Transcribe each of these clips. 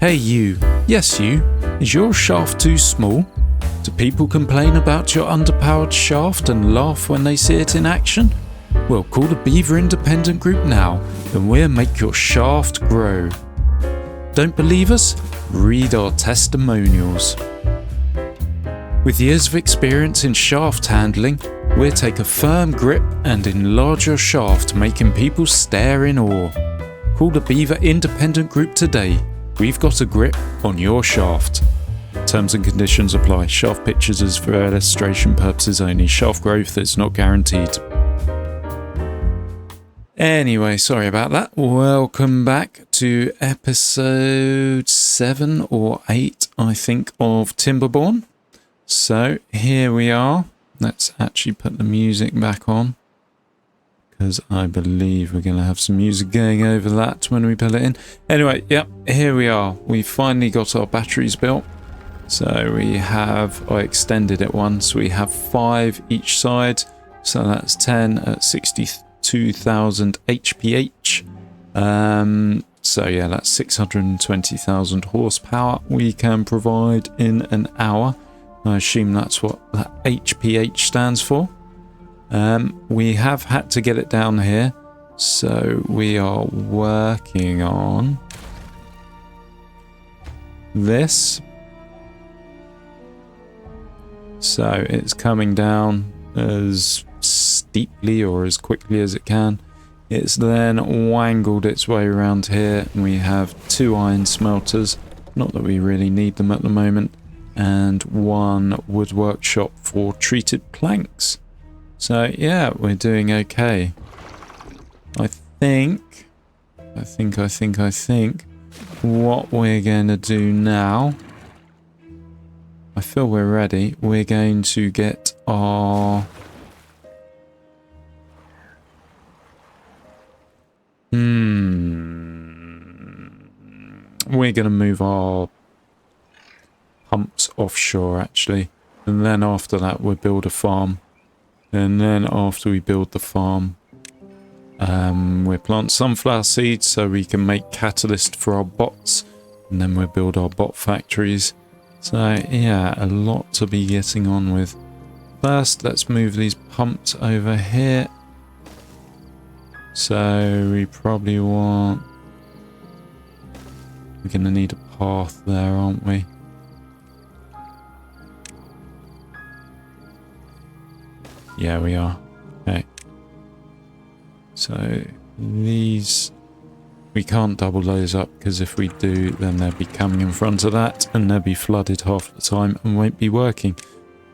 Hey you, yes you, is your shaft too small? Do people complain about your underpowered shaft and laugh when they see it in action? Well, call the Beaver Independent Group now and we'll make your shaft grow. Don't believe us? Read our testimonials. With years of experience in shaft handling, we'll take a firm grip and enlarge your shaft, making people stare in awe. Call the Beaver Independent Group today. We've got a grip on your shaft. Terms and conditions apply. Shaft pictures is for illustration purposes only. Shaft growth is not guaranteed. Anyway, sorry about that. Welcome back to episode 7 or 8, I think, of Timberborn. So here we are. Let's actually put the music back on, because I believe we're going to have some music going over that when we put it in. Anyway, yep, here we are. We finally got our batteries built. So we have, I extended it once. We have 5 each side. So that's 10 at 62,000 HPH. So yeah, that's 620,000 horsepower we can provide in an hour. I assume that's what that HPH stands for. We have had to get it down here, so we are working on this. So it's coming down as steeply or as quickly as it can. It's then wangled its way around here, and we have 2 iron smelters, not that we really need them at the moment, and 1 wood workshop for treated planks. So yeah, we're doing okay. I think what we're going to do now, I feel we're ready. We're going to get our we're going to move our pumps offshore actually, and then after that we'll build a farm. And then after we build the farm, we'll plant sunflower seeds so we can make catalyst for our bots, and then we'll build our bot factories. So yeah, a lot to be getting on with. First, let's move these pumps over here. So we probably want... we're going to need a path there, aren't we? Yeah, we are. Okay. So these, we can't double those up, because if we do, then they'll be coming in front of that and they'll be flooded half the time and won't be working.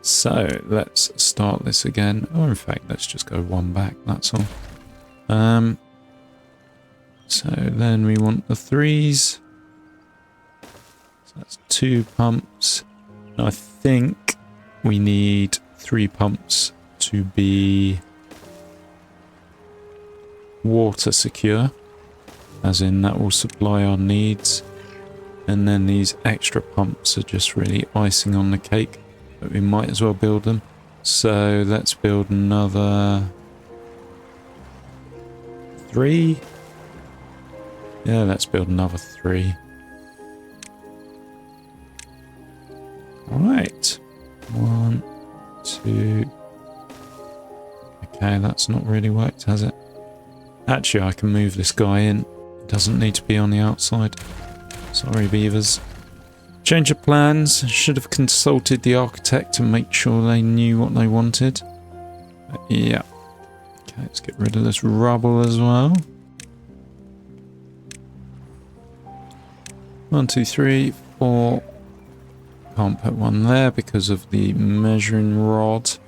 So let's start this again. Or in fact, let's just go 1 back, that's all. So then we want the 3s. So that's 2 pumps. I think we need 3 pumps to be water secure, as in that will supply our needs, and then these extra pumps are just really icing on the cake, but we might as well build them. So let's build another 3. Yeah, let's build another 3. Alright, 1, 2. Okay, that's not really worked, has it? Actually, I can move this guy in. It doesn't need to be on the outside. Sorry, beavers. Change of plans. Should have consulted the architect to make sure they knew what they wanted. But yeah. Okay, let's get rid of this rubble as well. 1, 2, 3, 4. Can't put 1 there because of the measuring rod.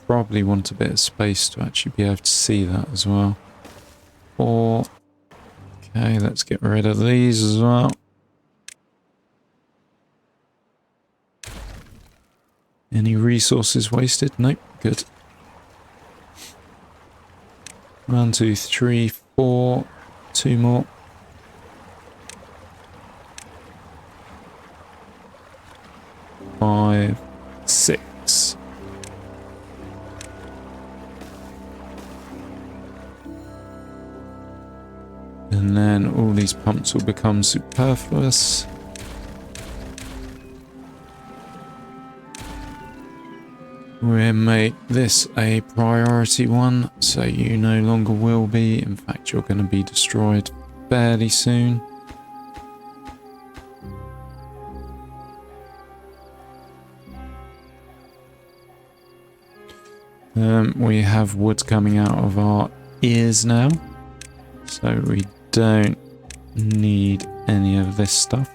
Probably want a bit of space to actually be able to see that as well. 4. Okay, let's get rid of these as well. Any resources wasted? Nope, good. 1, 2, 3, 4. 2 more. 5, 6. And then all these pumps will become superfluous. We'll make this a priority one, so you no longer will be. In fact, you're going to be destroyed fairly soon. We have wood coming out of our ears now, so we don't need any of this stuff.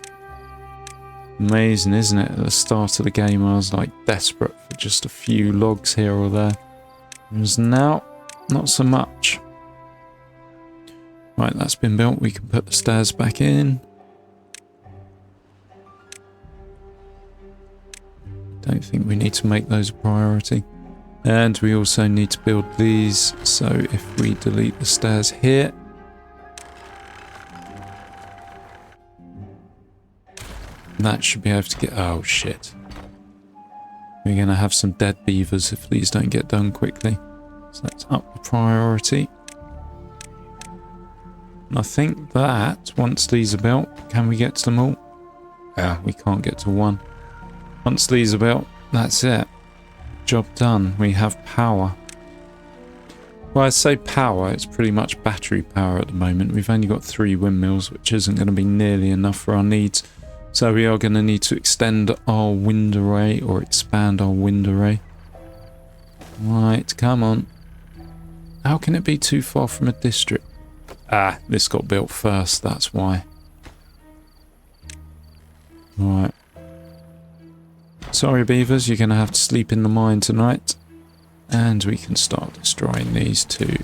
Amazing, isn't it? At the start of the game, I was like desperate for just a few logs here or there. Whereas now, not so much. Right, that's been built. We can put the stairs back in. Don't think we need to make those a priority. And we also need to build these. So if we delete the stairs here, that should be able to get... Oh, shit. We're going to have some dead beavers if these don't get done quickly. So that's up the priority. And I think that, once these are built, can we get to them all? Yeah, we can't get to one. Once these are built, that's it. Job done. We have power. Well, I say power, it's pretty much battery power at the moment. We've only got 3 windmills, which isn't going to be nearly enough for our needs. So we are going to need to extend our wind array, or expand our wind array. Right, come on. How can it be too far from a district? Ah, this got built first, that's why. Right. Sorry, beavers, you're going to have to sleep in the mine tonight. And we can start destroying these too.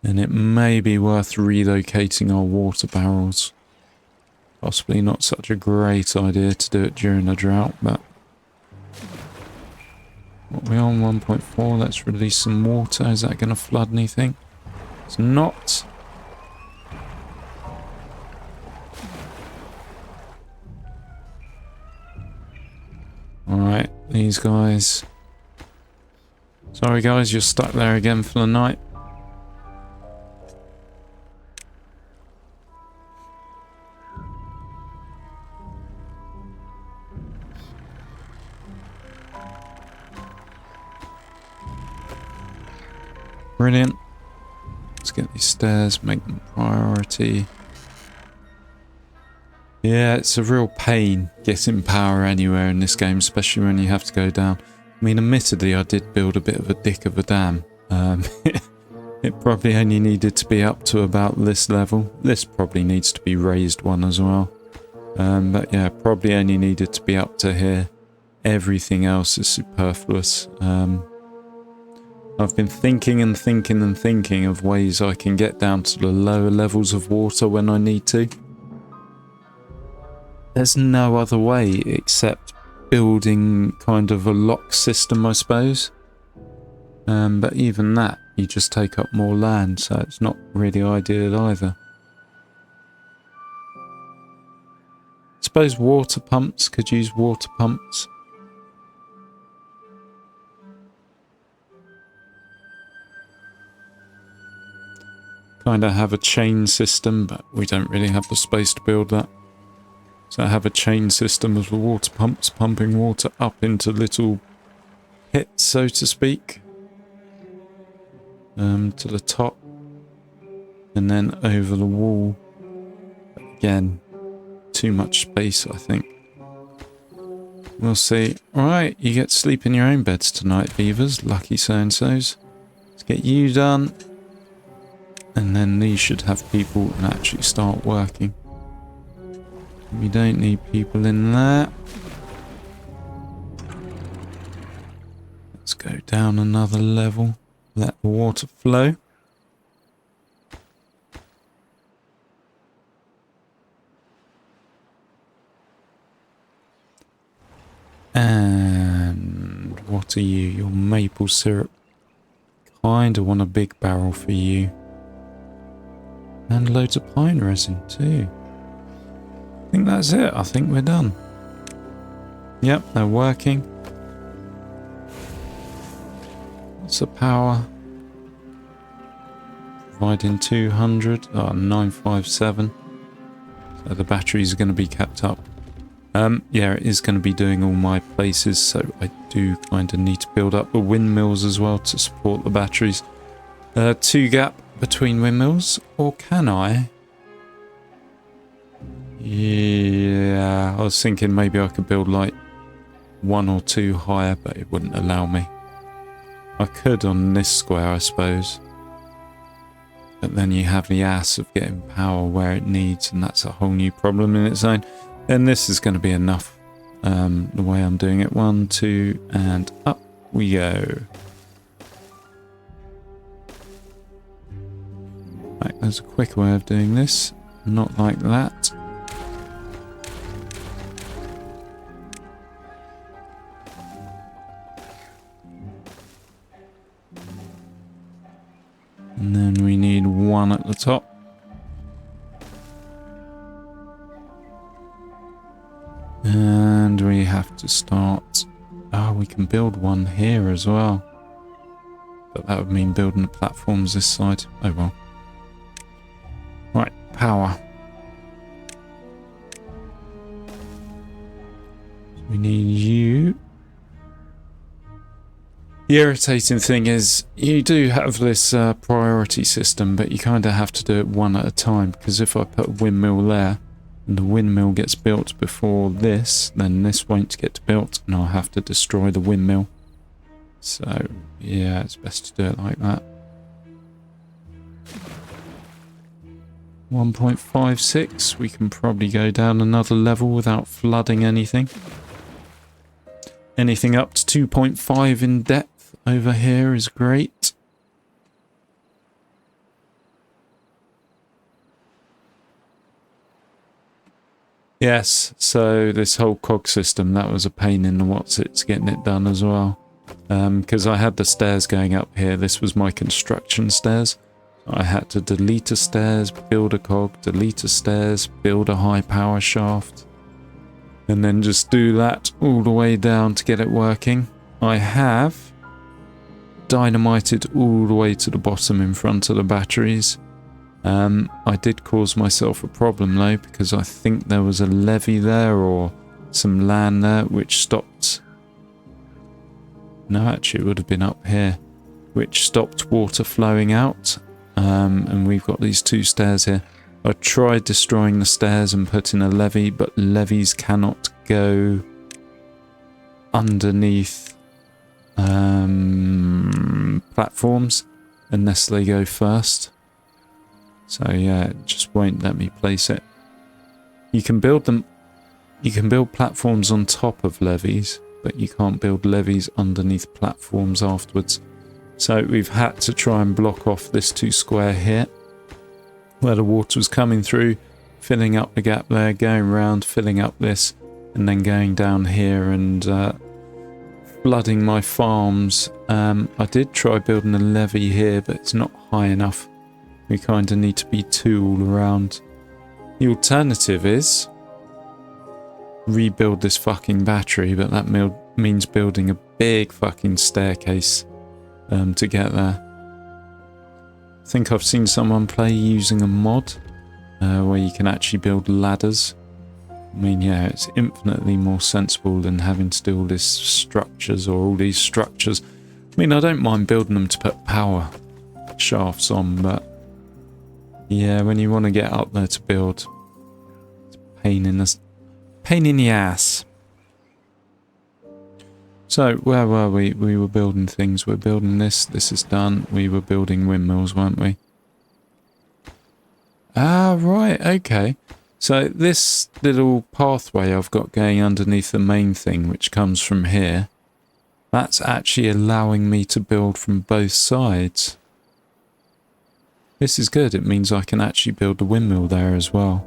And it may be worth relocating our water barrels. Possibly not such a great idea to do it during a drought, but... What are we on? 1.4. Let's release some water. Is that going to flood anything? It's not. Alright, these guys. Sorry guys, you're stuck there again for the night. Brilliant. Let's get these stairs, make them priority. Yeah, it's a real pain getting power anywhere in this game, especially when you have to go down. I mean, admittedly, I did build a bit of a dick of a dam. It probably only needed to be up to about this level. This probably needs to be raised one as well. But yeah, probably only needed to be up to here. Everything else is superfluous. I've been thinking and thinking and thinking of ways I can get down to the lower levels of water when I need to. There's no other way except building kind of a lock system, I suppose. But even that, you just take up more land, so it's not really ideal either. I suppose water pumps, could use water pumps. Kind of have a chain system, but we don't really have the space to build that. So I have a chain system of the water pumps pumping water up into little pits, so to speak. To the top. And then over the wall. But again, too much space, I think. We'll see. Alright, you get to sleep in your own beds tonight, beavers. Lucky so-and-sos. Let's get you done. And then these should have people and actually start working. We don't need people in there. Let's go down another level. Let the water flow. And what are you? Your maple syrup. Kinda want a big barrel for you. And loads of pine resin too. I think that's it. I think we're done. Yep, they're working. What's the power? Providing 200. Oh, 957. So the batteries are going to be kept up. Yeah, it is going to be doing all my places, so I do kind of need to build up the windmills as well to support the batteries. 2 gap between windmills, or can I? Yeah, I was thinking maybe I could build like 1 or 2 higher, but it wouldn't allow me. I could on this square, I suppose. But then you have the ass of getting power where it needs, and that's a whole new problem in its own. Then this is going to be enough, the way I'm doing it. 1, 2, and up we go. Right, there's a quicker way of doing this, not like that. And then we need 1 at the top. And we have to start... Oh, we can build 1 here as well. But that would mean building the platforms this side. Oh well. Right, power. We need you. The irritating thing is, you do have this priority system, but you kind of have to do it 1 at a time, because if I put a windmill there, and the windmill gets built before this, then this won't get built, and I'll have to destroy the windmill. So, yeah, it's best to do it like that. 1.56, we can probably go down another level without flooding anything. Anything up to 2.5 in depth over here is great. Yes, so this whole cog system, that was a pain in the what's-its getting it done as well. Because I had the stairs going up here. This was my construction stairs. I had to delete a stairs, build a cog, delete a stairs, build a high power shaft. And then just do that all the way down to get it working. I have dynamited all the way to the bottom in front of the batteries. I did cause myself a problem though, because I think there was a levee there or some land there which stopped. No, actually it would have been up here, which stopped water flowing out. And we've got these 2 stairs here. I tried destroying the stairs and putting a levee, but levees cannot go underneath platforms unless they go first. So yeah, it just won't let me place it. You can build them, you can build platforms on top of levees, but you can't build levees underneath platforms afterwards. So we've had to try and block off this 2 square here, where the water was coming through, filling up the gap there, going around, filling up this, and then going down here and flooding my farms. I did try building a levee here, but it's not high enough. We kind of need to be 2 all around. The alternative is rebuild this fucking battery, but that means building a big fucking staircase to get there. I think I've seen someone play using a mod where you can actually build ladders. I mean, yeah, it's infinitely more sensible than having to do all these structures or all these structures. I mean, I don't mind building them to put power shafts on, but yeah, when you want to get up there to build, it's a pain in the ass. So, where were we? We were building things. We're building this. This is done. We were building windmills, weren't we? Ah, right. Okay. So, this little pathway I've got going underneath the main thing, which comes from here, that's actually allowing me to build from both sides. This is good. It means I can actually build the windmill there as well.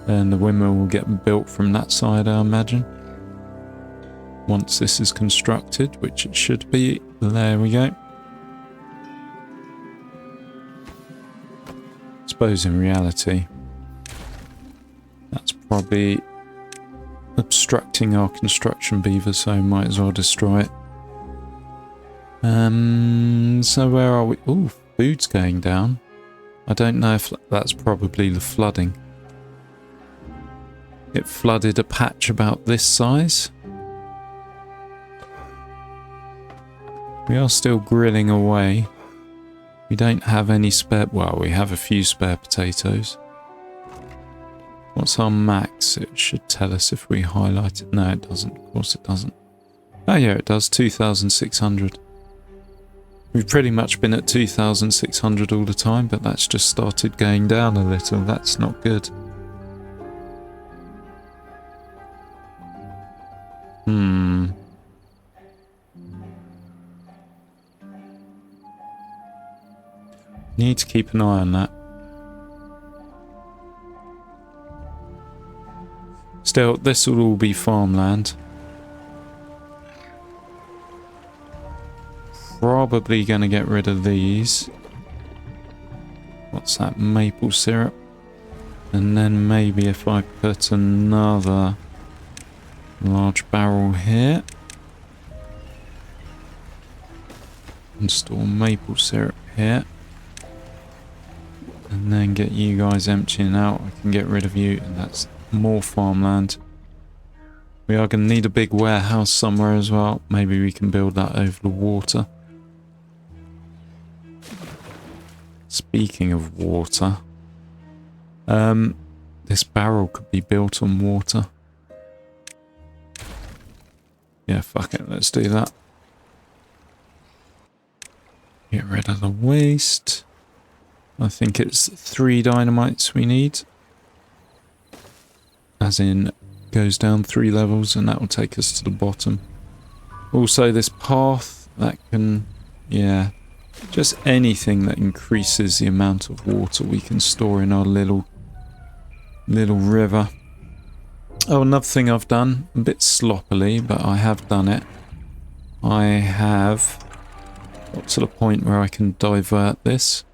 And the windmill will get built from that side, I imagine. Once this is constructed, which it should be. There we go. I suppose in reality, probably obstructing our construction beaver, so might as well destroy it. So where are we? Oh, food's going down. I don't know if that's probably the flooding. It flooded a patch about this size. We are still grilling away. We don't have any spare... Well, we have a few spare potatoes. What's our max? It should tell us if we highlight it. No, it doesn't. Of course it doesn't. Oh yeah, it does. 2,600. We've pretty much been at 2,600 all the time, but that's just started going down a little. That's not good. Need to keep an eye on that. Still, this will all be farmland. Probably going to get rid of these. What's that? Maple syrup. And then maybe if I put another large barrel here. And store maple syrup here. And then get you guys emptying out. I can get rid of you, and that's more farmland. We are going to need a big warehouse somewhere as well. Maybe we can build that over the water. Speaking of water, this barrel could be built on water. Yeah, fuck it, let's do that. Get rid of the waste. I think it's 3 dynamites we need. As in, goes down 3 levels, and that will take us to the bottom. Also, this path, that can, yeah, just anything that increases the amount of water we can store in our little river. Oh, another thing I've done, a bit sloppily, but I have done it. I have got to the point where I can divert this.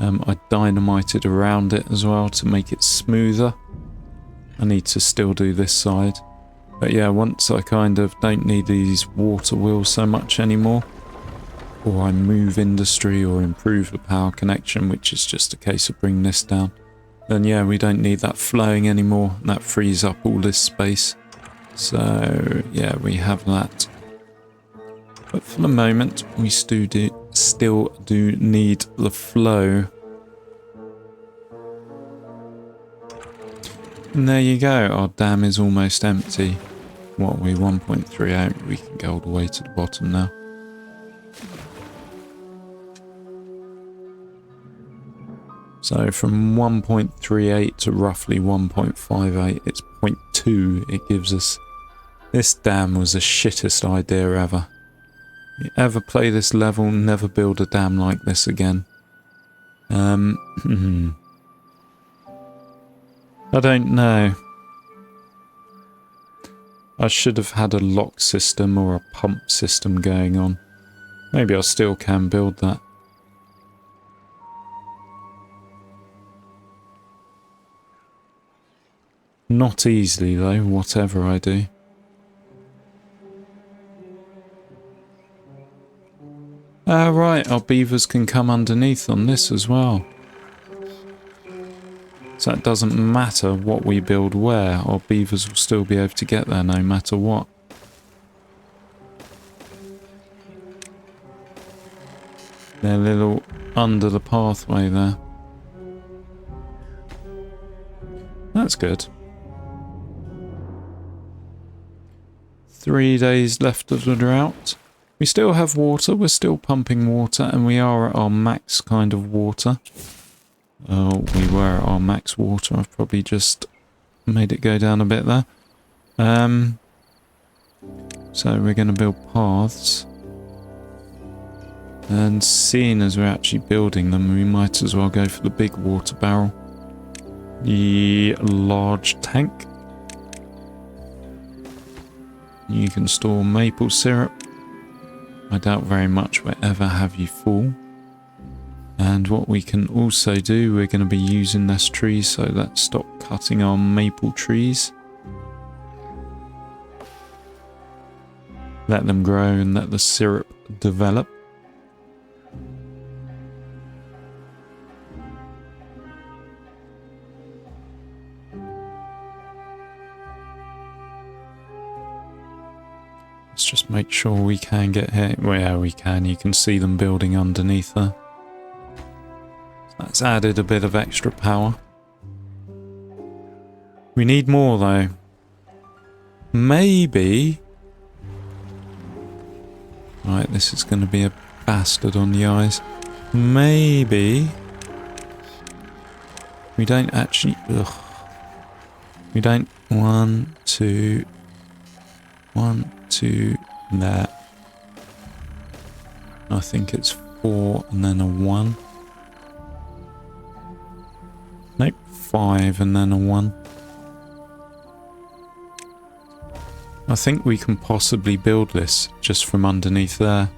I dynamited around it as well to make it smoother. I need to still do this side. But yeah, once I kind of don't need these water wheels so much anymore, or I move industry or improve the power connection, which is just a case of bringing this down, then yeah, we don't need that flowing anymore. And that frees up all this space. So yeah, we have that. But for the moment, we still do need the flow. And there you go, our dam is almost empty. What are we, 1.38? We can go all the way to the bottom now. So from 1.38 to roughly 1.58, it's 0.2 it gives us. This dam was the shittest idea ever. You ever play this level, never build a dam like this again. I don't know. I should have had a lock system or a pump system going on. Maybe I still can build that. Not easily though, whatever I do. Right, our beavers can come underneath on this as well. So it doesn't matter what we build where, our beavers will still be able to get there no matter what. They're a little under the pathway there. That's good. 3 days left of the drought. We still have water, we're still pumping water, and we are at our max kind of water. Oh, we were at our max water. I've probably just made it go down a bit there. So we're going to build paths. And seeing as we're actually building them, we might as well go for the big water barrel. The large tank. You can store maple syrup. I doubt very much we'll ever have you full. And And what we can also do, we're going to be using less trees, so let's stop cutting our maple trees. Let them grow and let the syrup develop. Let's just make sure we can get here. Well, yeah, we can. You can see them building underneath there. That's added a bit of extra power. We need more though. Maybe... Right, this is going to be a bastard on the eyes. Maybe... We don't actually... Ugh. We don't... 1, 2... 1, 2... There. I think it's 4 and then a 1. Nope, 5 and then a 1. I think we can possibly build this just from underneath there.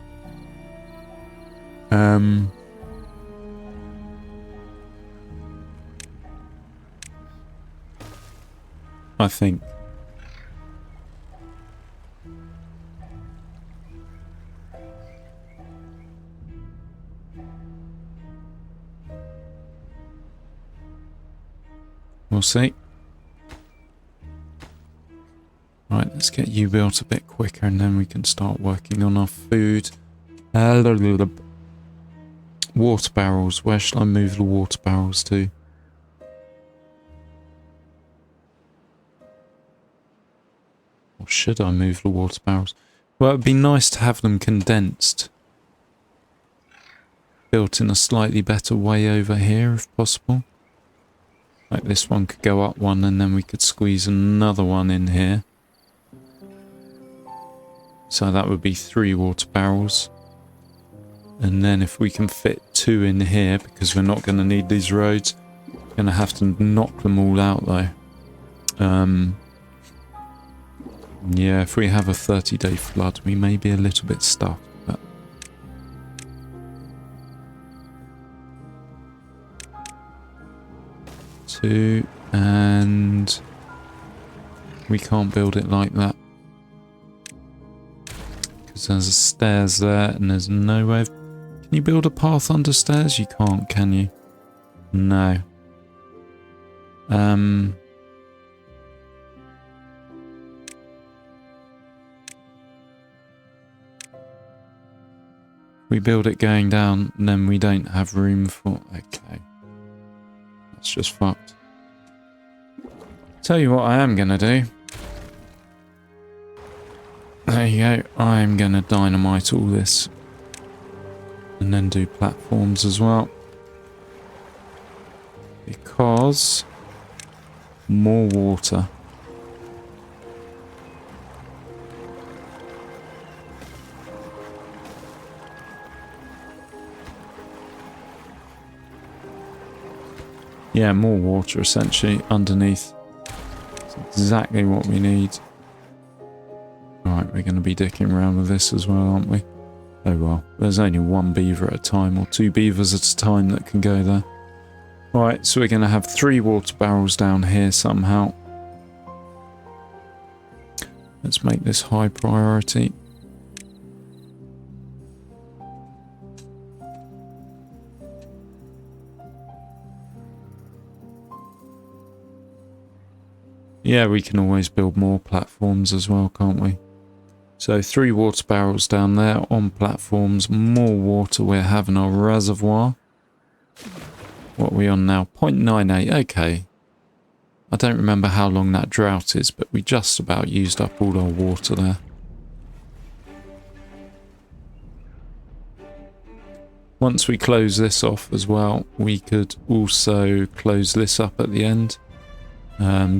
I think. We'll see. Right, let's get you built a bit quicker and then we can start working on our food. Water barrels. Where should I move the water barrels to? Or should I move the water barrels? Well, it'd be nice to have them condensed. Built in a slightly better way over here if possible. Like this one could go up one and then we could squeeze another one in here. So that would be 3 water barrels. And then if we can fit 2 in here, because we're not going to need these roads, we're going to have to knock them all out though. Yeah, if we have a 30-day flood, we may be a little bit stuck. But 2, and we can't build it like that. Because there's stairs there and there's no way of... Can you build a path under stairs? You can't, can you? No. We build it going down and then we don't have room for... Okay. That's just fucked. Tell you what I am going to do. There you go. I'm going to dynamite all this. And then do platforms as well. Because... more water. Yeah, more water essentially underneath. That's exactly what we need. Alright, we're going to be dicking around with this as well, aren't we? Oh well, there's only 1 beaver at a time, or 2 beavers at a time that can go there. Alright, so we're going to have 3 water barrels down here somehow. Let's make this high priority. Yeah, we can always build more platforms as well, can't we? So 3 water barrels down there on platforms, more water. We're having our reservoir. What are we on now? 0.98, okay. I don't remember how long that drought is, but we just about used up all our water there. Once we close this off as well, we could also close this up at the end.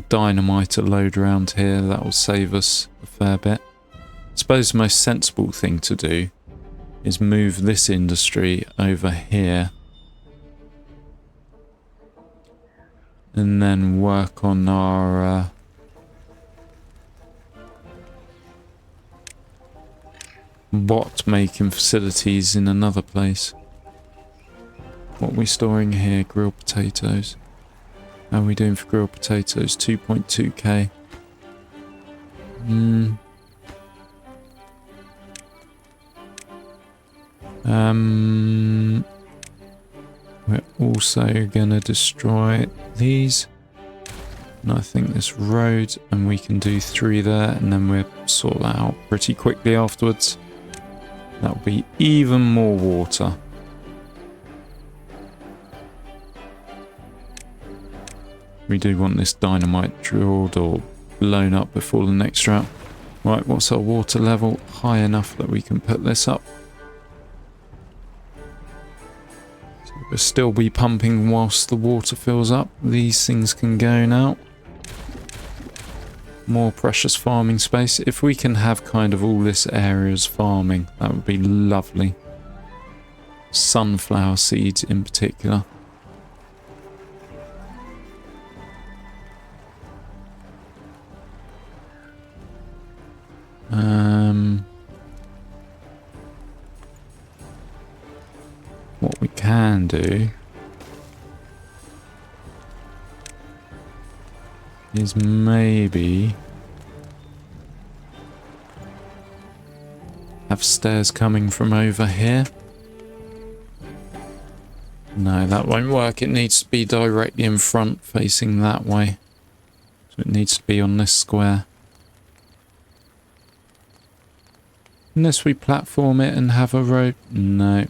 Dynamite a load around here, that will save us a fair bit. I suppose the most sensible thing to do is move this industry over here and then work on our bot making facilities in another place. What are we storing here? Grilled potatoes. How are we doing for grilled potatoes? 2.2k. We're also gonna destroy these. And I think this road, and we can do 3 there, and then we'll sort that out pretty quickly afterwards. That'll be even more water. We do want this dynamite drilled or blown up before the next drought. Right, what's our water level? High enough that we can put this up. So we'll still be pumping whilst the water fills up. These things can go now. More precious farming space. If we can have kind of all this area as farming, that would be lovely. Sunflower seeds in particular. What we can do is maybe have stairs coming from over here. No, that won't work. It needs to be directly in front, facing that way. So it needs to be on this square. Unless we platform it and have a road. No.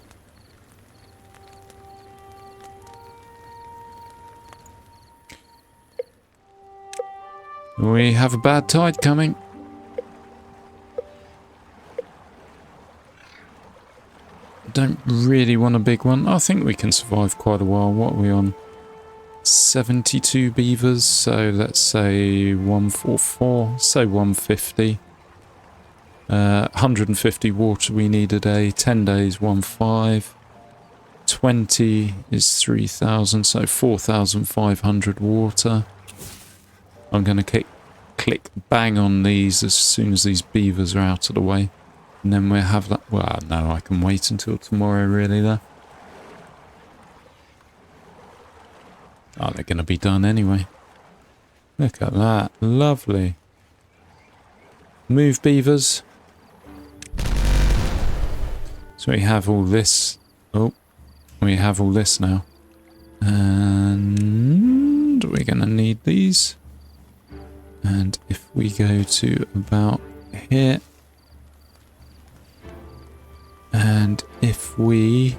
We have a bad tide coming. Don't really want a big one. I think we can survive quite a while. What are we on? 72 beavers, so let's say 144, say 150. 150 water we need a day, 10 days, 1.5. 20 is 3,000, so 4,500 water. I'm going to click bang on these as soon as these beavers are out of the way. And then we'll have that. Well, no, I can wait until tomorrow, really, though. Oh, they're going to be done anyway. Look at that. Lovely. Move, beavers. So we have all this. Oh, we have all this now. And we're going to need these. And if we go to about here, and if we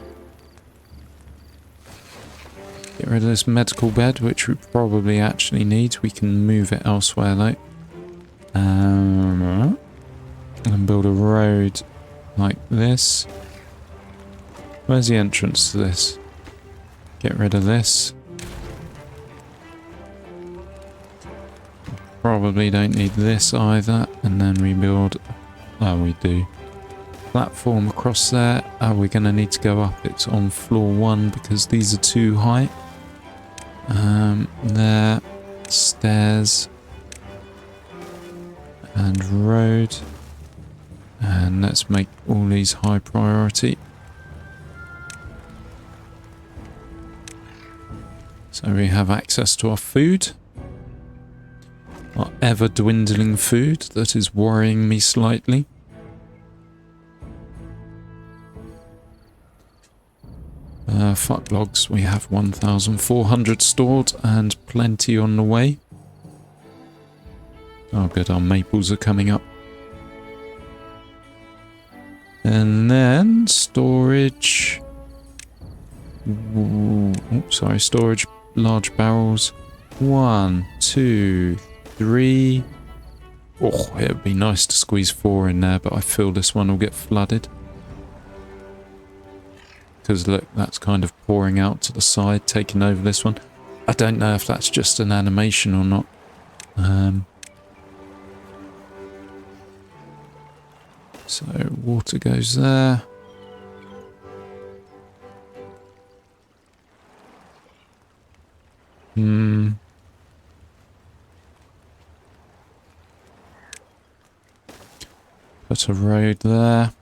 get rid of this medical bed, which we probably actually need, we can move it elsewhere though. And build a road like this. Where's the entrance to this? Get rid of this. Probably don't need this either. And then we build... Oh, we do. Platform across there. Are we going to need to go up? It's on floor 1 because these are too high. There. Stairs. And road. And let's make all these high priority. So we have access to our food. Our ever dwindling food that is worrying me slightly. Fuck logs, we have 1,400 stored and plenty on the way. Oh good, our maples are coming up. And then storage. Sorry, storage, large barrels. 1, 2, 3. Oh, it would be nice to squeeze 4 in there, but I feel this one will get flooded. Because look, that's kind of pouring out to the side, taking over this one. I don't know if that's just an animation or not. So water goes there. Put a road there.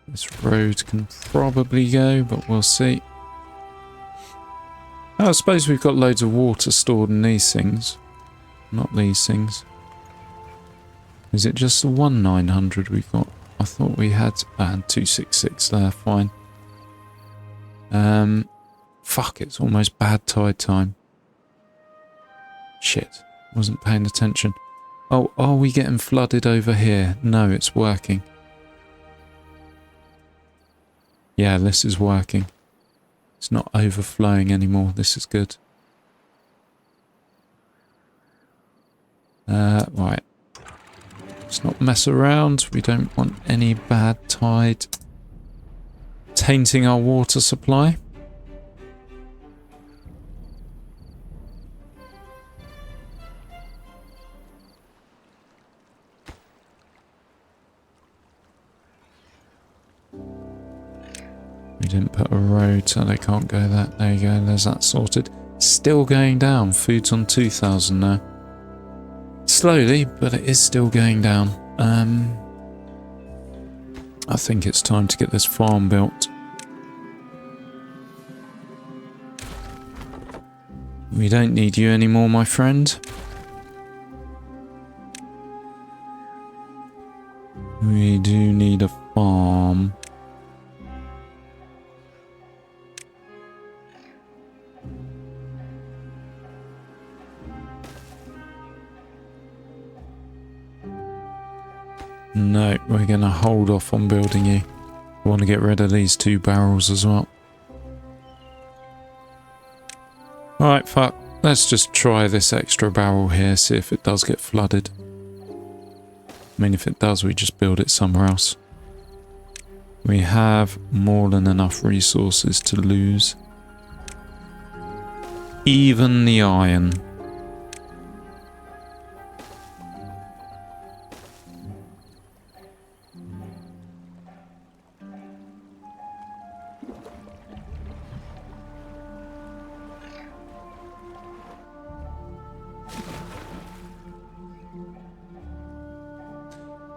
This road can probably go, but we'll see. I suppose we've got loads of water stored in these things. Not these things. Is it just the 1900 we've got? I thought we had 266 there, fine. Fuck, it's almost bad tide time. Shit, wasn't paying attention. Oh, are we getting flooded over here? No, it's working. Yeah, this is working. It's not overflowing anymore. This is good. Right. Let's not mess around. We don't want any bad tide tainting our water supply. We didn't put a road, so they can't go that. There you go, there's that sorted. Still going down. Food's on 2,000 now. Slowly, but it is still going down. I think it's time to get this farm built. We don't need you anymore, my friend. We do need a farm. No, we're going to hold off on building you. I want to get rid of these 2 barrels as well. Alright, fuck. Let's just try this extra barrel here, see if it does get flooded. I mean, if it does, we just build it somewhere else. We have more than enough resources to lose. Even the iron.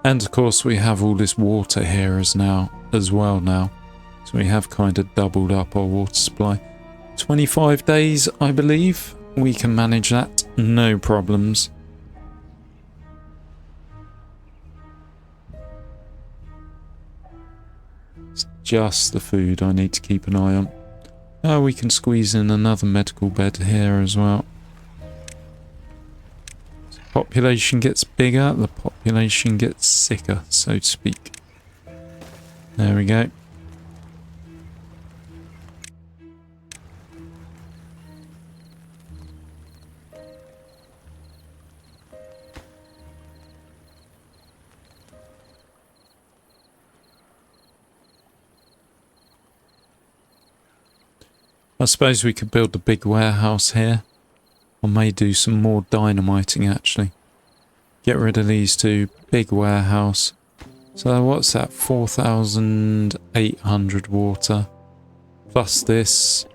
And of course we have all this water here as well now. So we have kind of doubled up our water supply. 25 days, I believe. We can manage that. No problems. It's just the food I need to keep an eye on. Oh, we can squeeze in another medical bed here as well. Population gets bigger, the population gets sicker, so to speak. There we go. I suppose we could build a big warehouse here. I may do some more dynamiting actually. Get rid of these 2. Big warehouse. So what's that? 4,800 water. Plus this.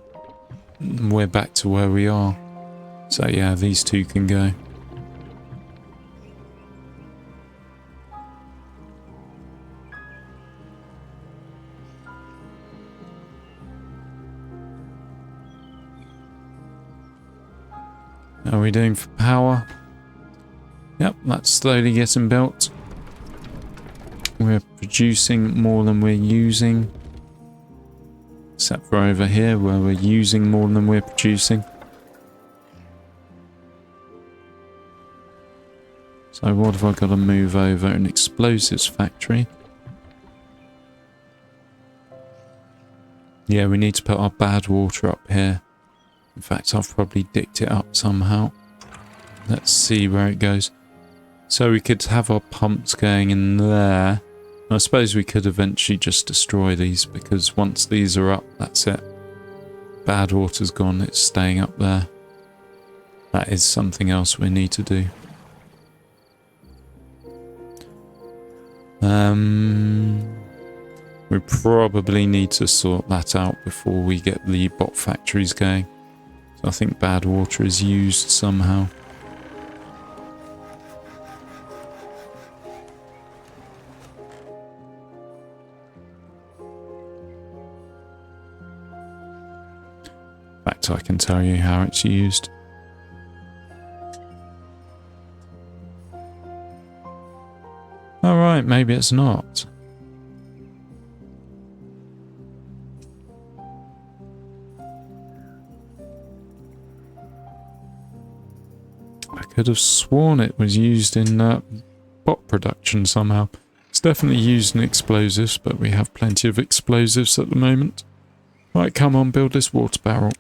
We're back to where we are. So yeah, these 2 can go. How are we doing for power? Yep, that's slowly getting built. We're producing more than we're using. Except for over here where we're using more than we're producing. So what have I got to move over? An explosives factory. Yeah, we need to put our bad water up here. In fact, I've probably dicked it up somehow. Let's see where it goes. So we could have our pumps going in there. I suppose we could eventually just destroy these because once these are up, that's it. Bad water's gone, it's staying up there. That is something else we need to do. We probably need to sort that out before we get the bot factories going. So I think bad water is used somehow. fact, I can tell you how it's used. Alright, maybe it's not. I could have sworn it was used in bot production somehow. It's definitely used in explosives, but we have plenty of explosives at the moment. Right, come on, build this water barrel.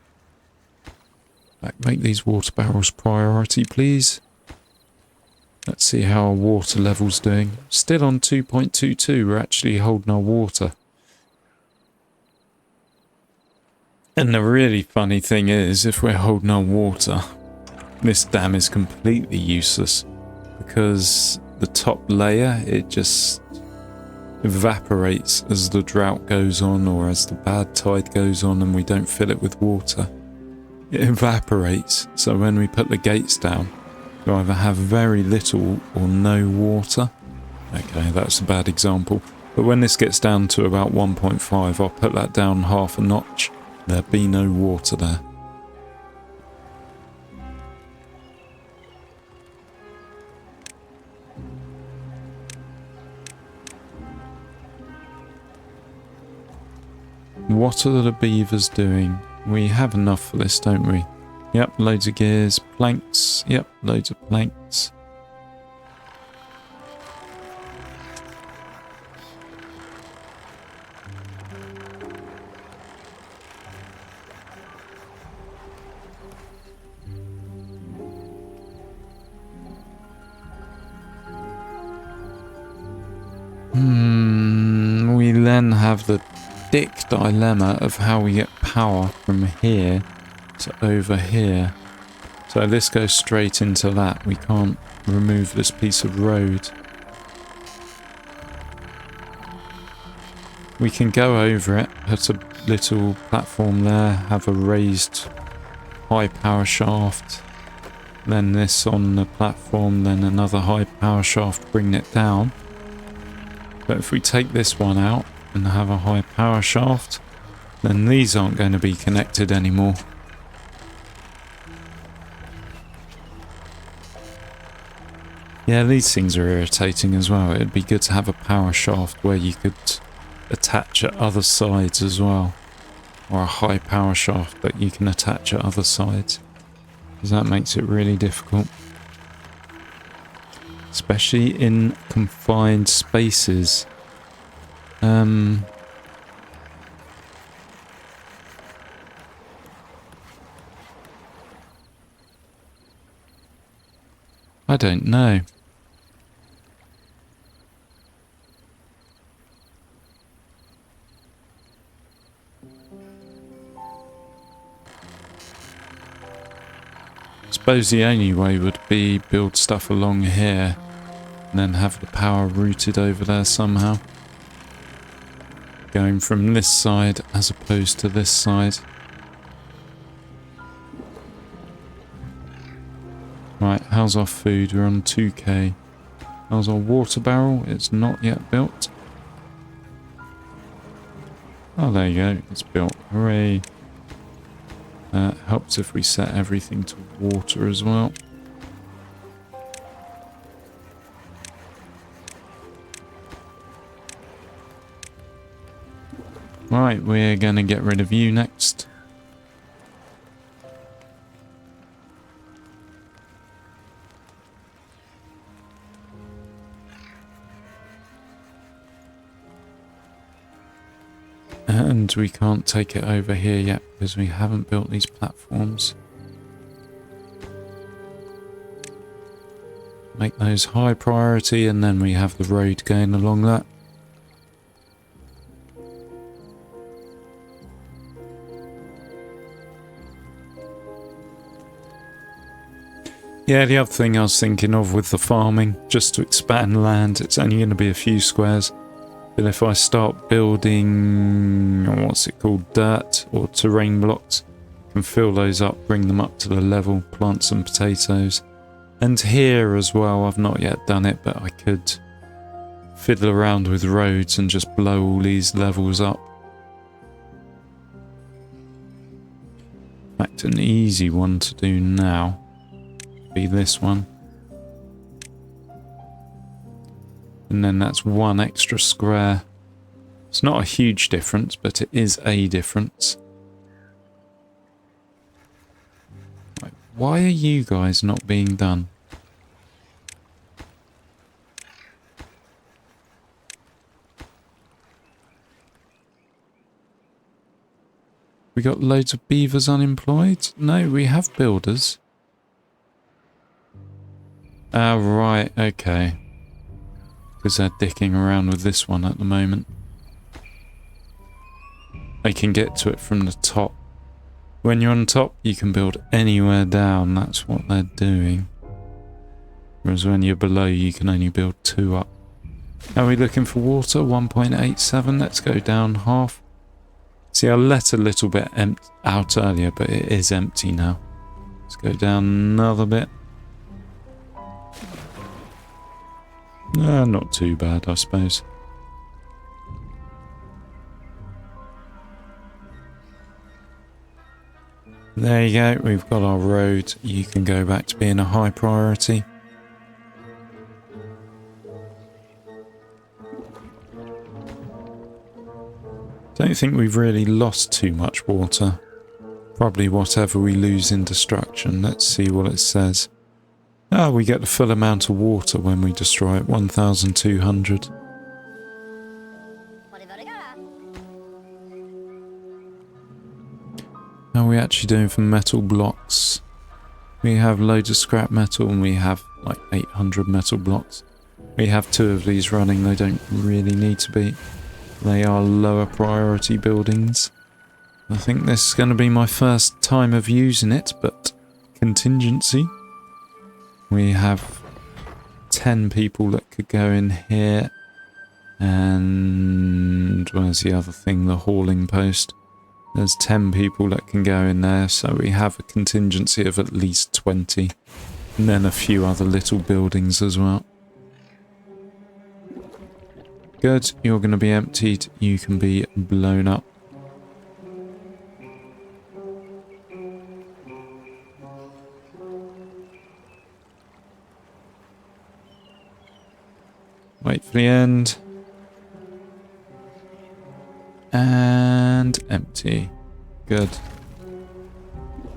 Make these water barrels priority, please. Let's see how our water level's doing. Still on 2.22, we're actually holding our water. And the really funny thing is, if we're holding our water, this dam is completely useless because the top layer, it just evaporates as the drought goes on or as the bad tide goes on and we don't fill it with water. It evaporates, so when we put the gates down, you either have very little or no water. Okay, that's a bad example. But when this gets down to about 1.5, I'll put that down half a notch. There'll be no water there. What are the beavers doing? We have enough for this, don't we? Yep, loads of gears, planks. Yep, loads of planks. We then have the dick dilemma of how we get power from here to over here. So this goes straight into that. We can't remove this piece of road. We can go over it, put a little platform there, have a raised high power shaft, then this on the platform, then another high power shaft bringing it down. But if we take this one out and have a high power shaft, then these aren't going to be connected anymore. Yeah, these things are irritating as well. It'd be good to have a power shaft where you could attach at other sides as well. Or a high power shaft that you can attach at other sides. Because that makes it really difficult. Especially in confined spaces. I don't know. I suppose the only way would be build stuff along here and then have the power routed over there somehow. Going from this side as opposed to this side. Right, how's our food? We're on 2k. How's our water barrel? It's not yet built. Oh, there you go. It's built. Hooray. Helps if we set everything to water as well. Right, we're going to get rid of you next. And we can't take it over here yet because we haven't built these platforms. Make those high priority and then we have the road going along that. Yeah, the other thing I was thinking of with the farming, just to expand land, it's only going to be a few squares. But if I start building, what's it called, dirt or terrain blocks, I can fill those up, bring them up to the level, plant some potatoes. And here as well, I've not yet done it, but I could fiddle around with roads and just blow all these levels up. In fact, an easy one to do now would be this one. And then that's one extra square. It's not a huge difference, but it is a difference. Right, why are you guys not being done? We got loads of beavers unemployed? No, we have builders. Ah, right, okay. Because they're dicking around with this one at the moment. They can get to it from the top. When you're on top, you can build anywhere down. That's what they're doing. Whereas when you're below, you can only build 2 up. Are we looking for water? 1.87. Let's go down half. See, I let a little bit out earlier, but it is empty now. Let's go down another bit. Not too bad, I suppose. There you go, we've got our road. You can go back to being a high priority. Don't think we've really lost too much water. Probably whatever we lose in destruction. Let's see what it says. Ah, we get the full amount of water when we destroy it, 1,200. How are we actually doing for metal blocks? We have loads of scrap metal and we have like 800 metal blocks. We have 2 of these running, they don't really need to be. They are lower priority buildings. I think this is going to be my first time of using it, but contingency. We have 10 people that could go in here. And where's the other thing? The hauling post. There's 10 people that can go in there, so we have a contingency of at least 20. And then a few other little buildings as well. Good, you're going to be emptied. You can be blown up. Wait for the end. And empty. Good.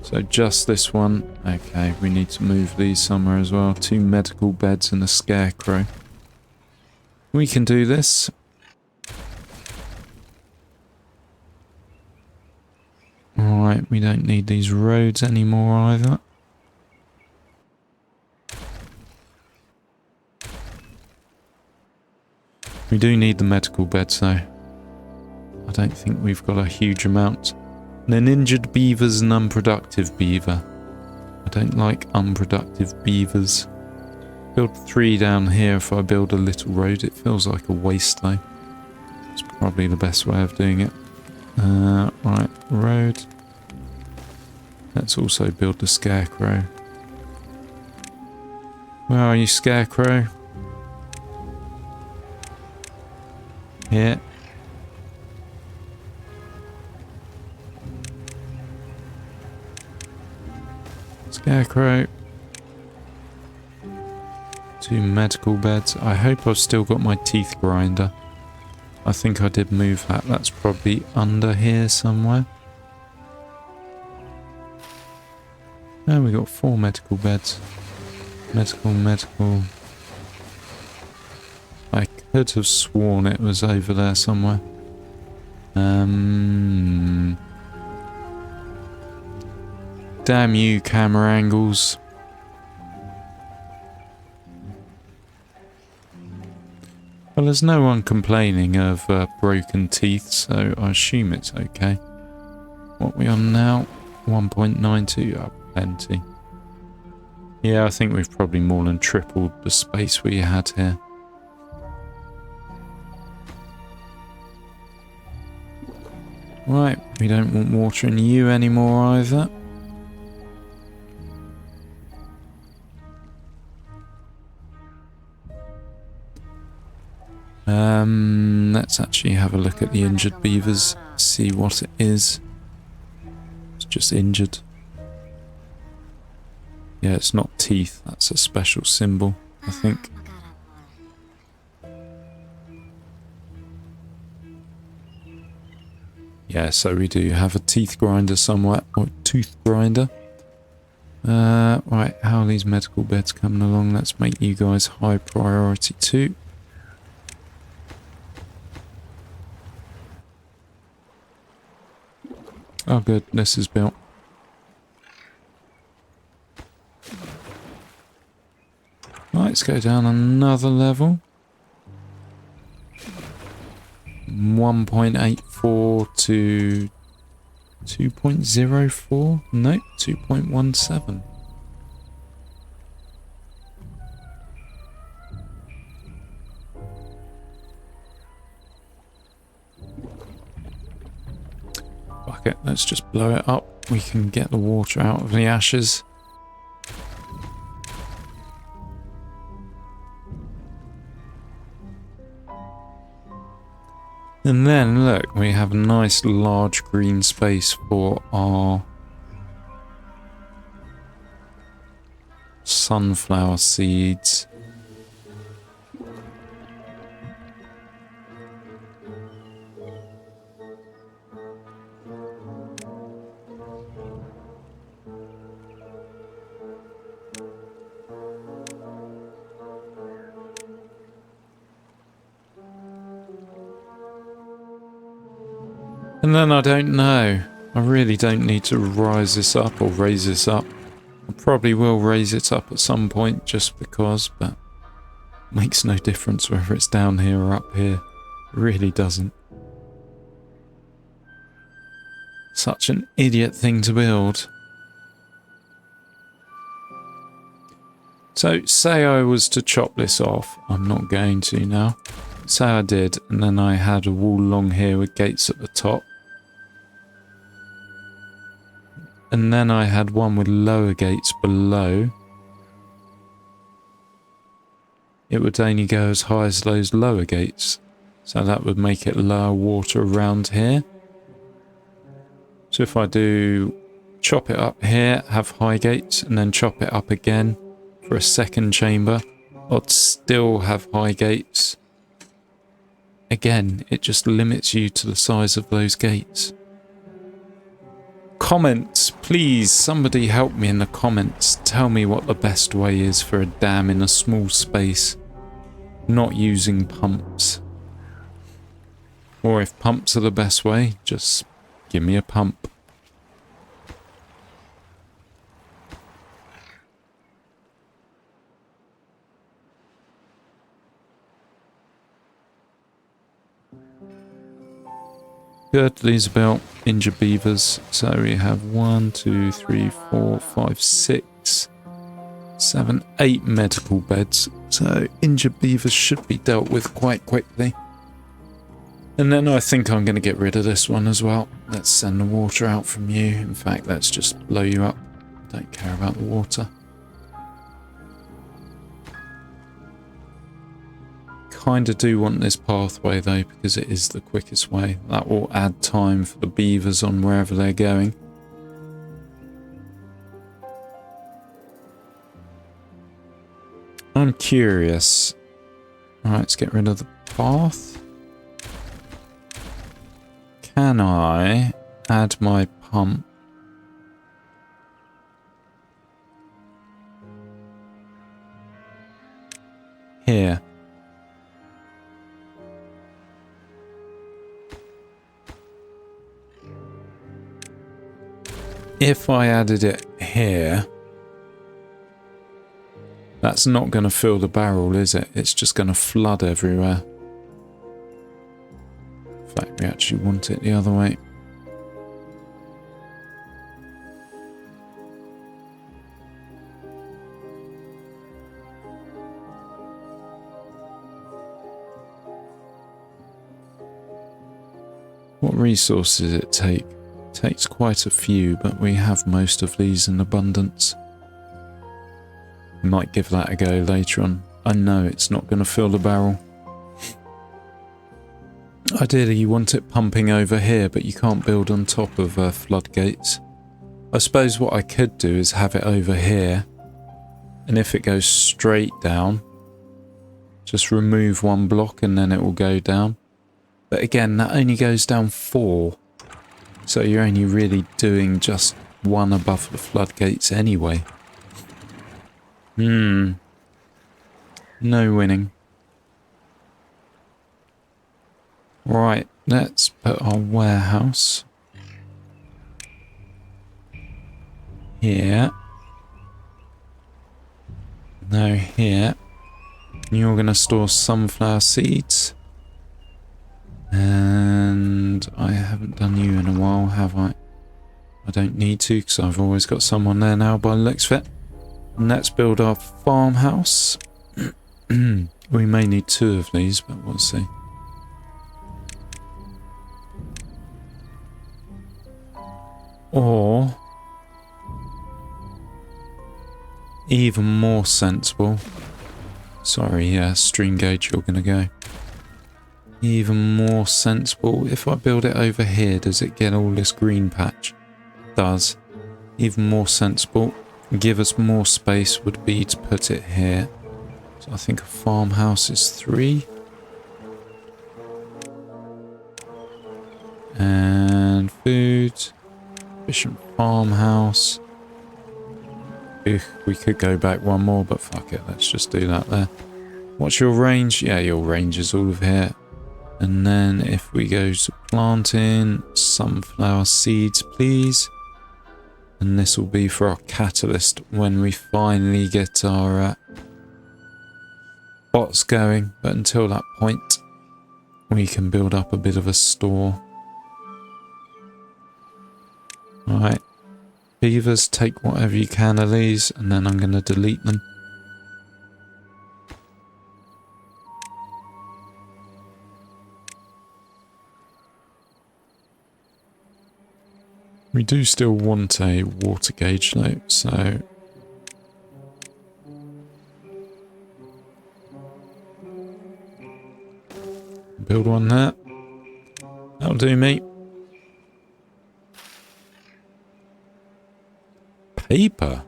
So just this one. Okay, we need to move these somewhere as well. 2 medical beds and a scarecrow. We can do this. Alright, we don't need these roads anymore either. We do need the medical beds though. I don't think we've got a huge amount. And an injured beaver's an unproductive beaver. I don't like unproductive beavers. Build 3 down here if I build a little road. It feels like a waste though. It's probably the best way of doing it. Right, road. Let's also build the scarecrow. Where are you, scarecrow? Here. Scarecrow. 2 medical beds. I hope I've still got my teeth grinder. I think I did move that. That's probably under here somewhere. Oh, we got 4 medical beds. Medical. I could have sworn it was over there somewhere. Damn you, camera angles. Well, there's no one complaining of broken teeth, so I assume it's okay. What are we on now? 1.92. Oh, plenty. Yeah, I think we've probably more than tripled the space we had here. Right, we don't want water in you anymore either. Let's actually have a look at the injured beavers, see what it is. It's just injured. Yeah, it's not teeth. That's a special symbol, I think. Yeah, so we do have a teeth grinder somewhere, or tooth grinder. Right, how are these medical beds coming along? Let's make you guys high priority too. Oh good, this is built. Right, let's go down another level. 1.84 to 2.04? Nope, 2.17. Fuck it, let's just blow it up. We can get the water out of the ashes. And then, look, we have a nice large green space for our sunflower seeds. And then I don't know. I really don't need to rise this up or raise this up. I probably will raise it up at some point just because, but it makes no difference whether it's down here or up here. It really doesn't. Such an idiot thing to build. So, say I was to chop this off. I'm not going to now. Say I did, and then I had a wall along here with gates at the top. And then I had one with lower gates below. It would only go as high as those lower gates. So that would make it lower water around here. So if I do chop it up here, have high gates, and then chop it up again for a second chamber, I'd still have high gates. Again, it just limits you to the size of those gates. Comments, please, somebody help me in the comments. Tell me what the best way is for a dam in a small space, not using pumps. Or if pumps are the best way, just give me a pump. Good, these are built. Injured beavers. So we have 1, 2, 3, 4, 5, 6, 7, 8 medical beds. So injured beavers should be dealt with quite quickly. And then I think I'm going to get rid of this one as well. Let's send the water out from you. In fact, let's just blow you up. Don't care about the water. Kind of do want this pathway though, because it is the quickest way. That will add time for the beavers on wherever they're going. I'm curious. Alright, let's get rid of the path. Can I add my pump? Here. If I added it here, that's not going to fill the barrel, is it? It's just going to flood everywhere. In fact, we actually want it the other way. What resources does it take? Takes quite a few, but we have most of these in abundance. Might give that a go later on. I know it's not going to fill the barrel. Ideally you want it pumping over here, but you can't build on top of floodgates. I suppose what I could do is have it over here, And if it goes straight down, just remove one block and then it will go down. But again, that only goes down 4. So you're only really doing just 1 above the floodgates anyway. No winning. Right, let's put our warehouse here. No, here. You're going to store sunflower seeds. And I haven't done you in a while, have I? I don't need to because I've always got someone there now by the looks of it. And let's build our farmhouse. We may need 2 of these, but we'll see. Or even more sensible. Sorry, yeah, stream gauge, you're gonna go. Even more sensible. If I build it over here, does it get all this green patch? Does. Even more sensible. Give us more space would be to put it here. So I think a farmhouse is 3. And food. Efficient farmhouse. We could go back 1 more, but fuck it. Let's just do that there. What's your range? Yeah, your range is all of here. And then if we go to planting, sunflower seeds, please. And this will be for our catalyst when we finally get our bots going. But until that point, we can build up a bit of a store. Alright. Beavers, take whatever you can of these, and then I'm going to delete them. We do still want a water gauge though, so... build one there. That'll do me. Paper?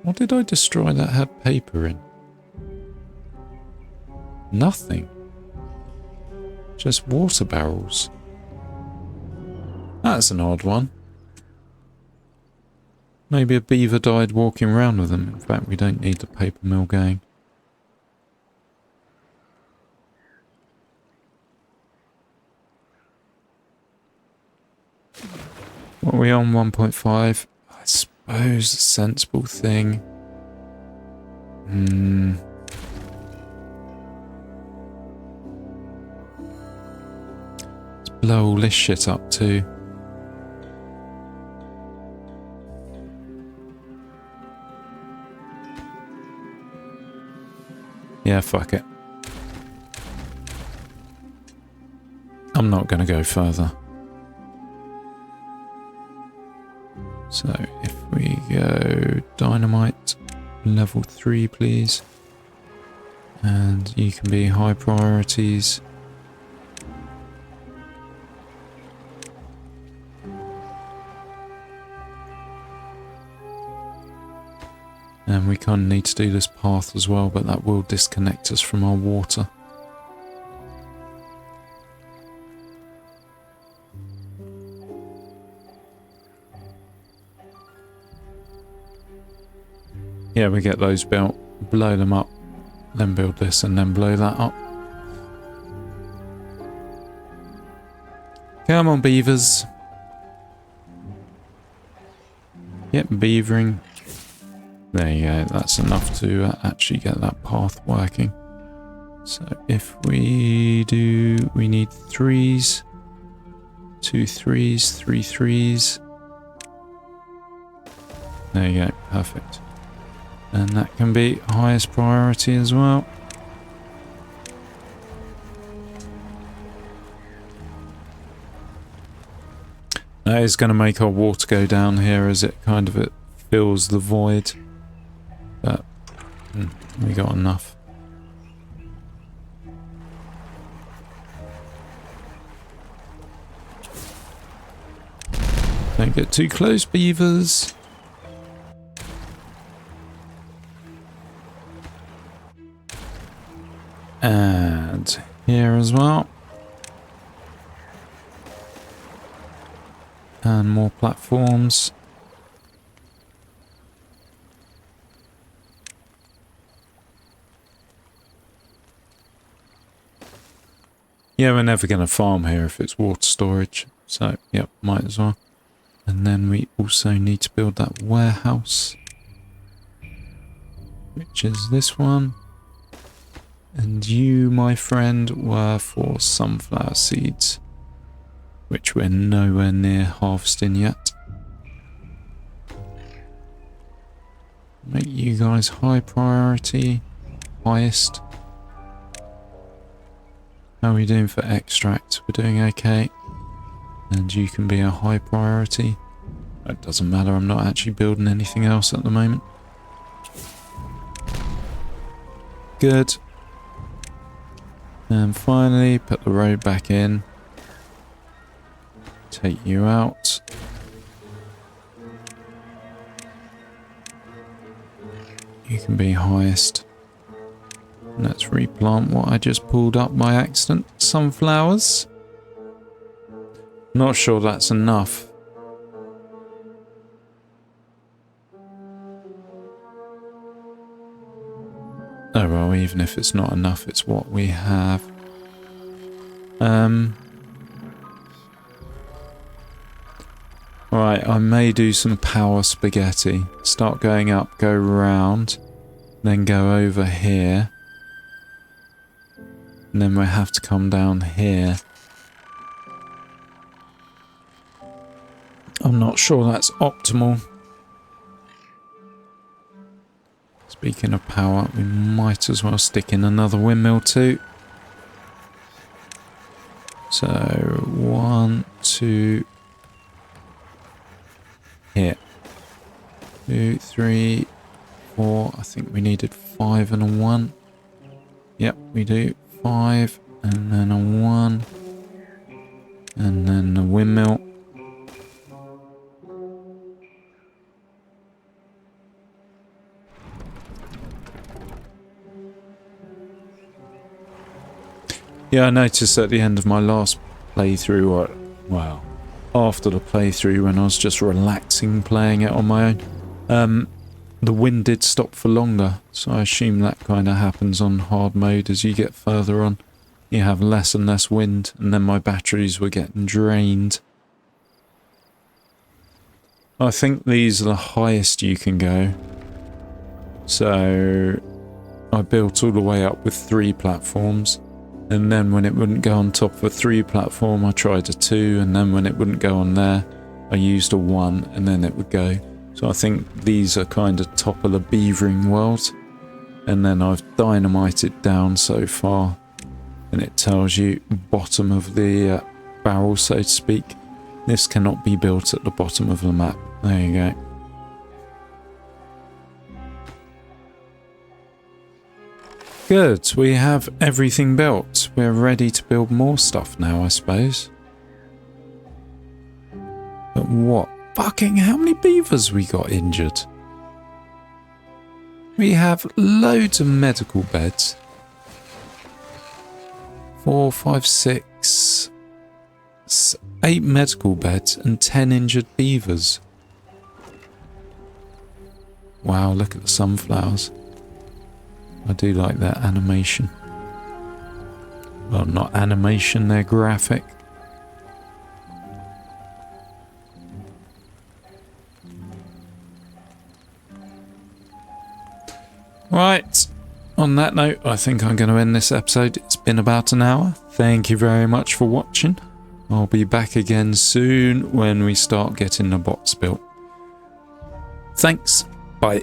What did I destroy that had paper in? Nothing. Just water barrels. That's an odd one. Maybe a beaver died walking around with them. In fact, we don't need the paper mill going. What are we on? 1.5? I suppose a sensible thing. Let's blow all this shit up too. Yeah, fuck it. I'm not going to go further. So if we go dynamite level 3 please, and you can be high priorities. And we kind of need to do this path as well, but that will disconnect us from our water. Yeah, we get those built, blow them up, then build this and then blow that up. Come on, beavers. Yep, beavering. There you go, that's enough to actually get that path working. So if we do, we need 3s, 2 3s, 3 3s. There you go, perfect. And that can be highest priority as well. That is going to make our water go down here as it kind of fills the void. But we got enough. Don't get too close, beavers. And here as well. And more platforms. Yeah, we're never going to farm here if it's water storage. So, yep, might as well. And then we also need to build that warehouse, which is this one. And you, my friend, were for sunflower seeds, which we're nowhere near harvesting yet. Make you guys high priority, highest. How are we doing for extract? We're doing okay. And you can be a high priority. It doesn't matter, I'm not actually building anything else at the moment. Good. And finally, put the road back in. Take you out. You can be highest. Let's replant what I just pulled up by accident. Sunflowers. Not sure that's enough. Oh well, even if it's not enough, it's what we have. Right, I may do some power spaghetti. Start going up, go round, then go over here. And then we have to come down here. I'm not sure that's optimal. Speaking of power, we might as well stick in another windmill too. So, 1, 2, here. 2, 3, 4. I think we needed 5 and a 1. Yep, we do. 5 and then a 1. And then the windmill. Yeah, I noticed at the end of my last playthrough, well, after the playthrough when I was just relaxing playing it on my own, the wind did stop for longer, so I assume that kind of happens on hard mode as you get further on. You have less and less wind, and then my batteries were getting drained. I think these are the highest you can go. So I built all the way up with 3 platforms. And then when it wouldn't go on top of a 3 platform, I tried a 2, and then when it wouldn't go on there, I used a 1, and then it would go. So I think these are kind of top of the beavering world. And then I've dynamited down so far, and it tells you bottom of the barrel, so to speak. This cannot be built at the bottom of the map. There you go. Good, we have everything built. We're ready to build more stuff now, I suppose. But what? Fucking how many beavers we got injured? We have loads of medical beds. 4, 5, 6, 8 medical beds and 10 injured beavers. Wow, look at the sunflowers. I do like that animation. Well, not animation, they're graphic. Right, on that note, I think I'm going to end this episode. It's been about an hour. Thank you very much for watching. I'll be back again soon when we start getting the bots built. Thanks, bye.